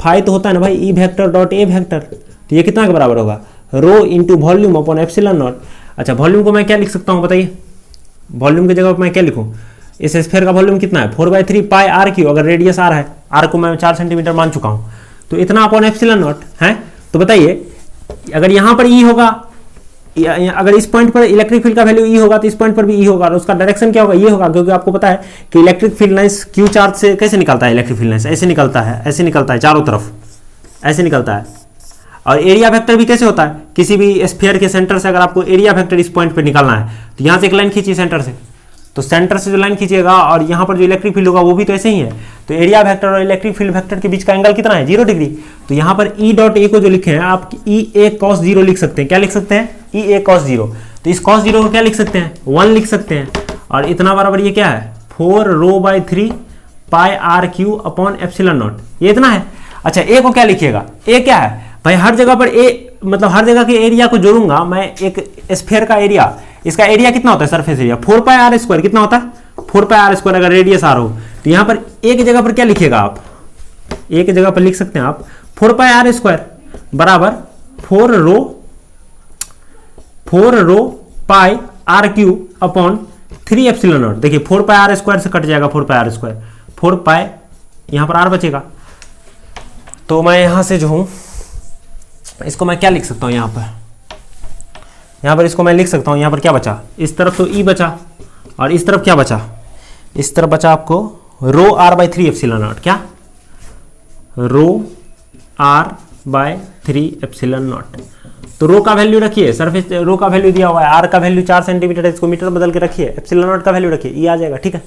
फाई तो होता है ना भाई E vector dot A vector, तो ये कितना के बराबर होगा, rho into volume upon epsilon not. अच्छा वॉल्यूम को मैं क्या लिख सकता हूँ बताइए, वॉल्यूम की जगह पर मैं क्या लिखूँ, इस स्फीयर का वॉल्यूम कितना है 4/3 पाई आर क्यू, अगर रेडियस आर है, आर को मैं 4 सेंटीमीटर मान चुका हूँ, तो इतना अपॉन एप्सिलॉन नॉट है। तो बताइए अगर यहाँ पर ई होगा, अगर इस पॉइंट पर इलेक्ट्रिक फील्ड का वैल्यू ई होगा तो इस पॉइंट पर भी ई होगा, और उसका डायरेक्शन क्या होगा, ये होगा, क्योंकि आपको पता है कि electric field lines Q charge से कैसे निकलता है, इलेक्ट्रिक फील्ड लाइंस ऐसे निकलता है, ऐसे निकलता है, चारों तरफ ऐसे निकलता है। और एरिया वेक्टर भी कैसे होता है, किसी भी स्फीयर के सेंटर से अगर आपको एरिया वेक्टर इस पॉइंट पर निकालना है, तो यहाँ से एक लाइन खींचिए सेंटर से, तो सेंटर से जो लाइन खींचिएगा और यहाँ पर जो इलेक्ट्रिक फील्ड होगा वो भी तो ऐसे ही है। तो एरिया वेक्टर और इलेक्ट्रिक फील्ड वेक्टर के बीच का एंगल कितना है, 0 डिग्री। तो यहाँ पर ई डॉट ए को जो लिखे हैं आप ई ए कॉस 0 लिख सकते हैं, क्या लिख सकते हैं, ई ए कॉस 0। तो इस कॉस 0 को क्या लिख सकते हैं, 1 लिख सकते हैं। और इतना बराबर ये क्या है, 4ρ/3 pi R Q upon epsilon not, ये इतना है। अच्छा ए को क्या लिखिएगा, ए क्या है भाई, हर जगह पर ए, मतलब हर जगह के एरिया को जोड़ूंगा मैं, एक स्फीयर का एरिया, इसका एरिया कितना होता है सरफेस एरिया, 4πr², कितना होता है 4πr², अगर रेडियस आर हो। तो यहां पर एक जगह पर क्या लिखिएगा आप, एक जगह पर लिख सकते हैं आप 4πr² बराबर 4ρ pi R Q upon 3 epsilon not. देखिए 4πr² से कट जाएगा 4πr², 4 पाई, यहां पर आर बचेगा। तो मैं यहां से जो हूं इसको मैं क्या लिख सकता हूं, यहाँ पर इसको मैं लिख सकता हूँ, यहाँ पर क्या बचा, इस तरफ तो ई बचा और इस तरफ क्या बचा, इस तरफ बचा आपको ρr/3 एप्सिलॉन नॉट, क्या ρr/3 एप्सिलॉन नॉट। तो रो का वैल्यू रखिए, सरफेस रो का वैल्यू दिया हुआ है, आर का वैल्यू 4 सेंटीमीटर है, इसको मीटर बदल के रखिए, एप्सिलॉन नॉट का वैल्यू रखिए, ई आ जाएगा, ठीक है।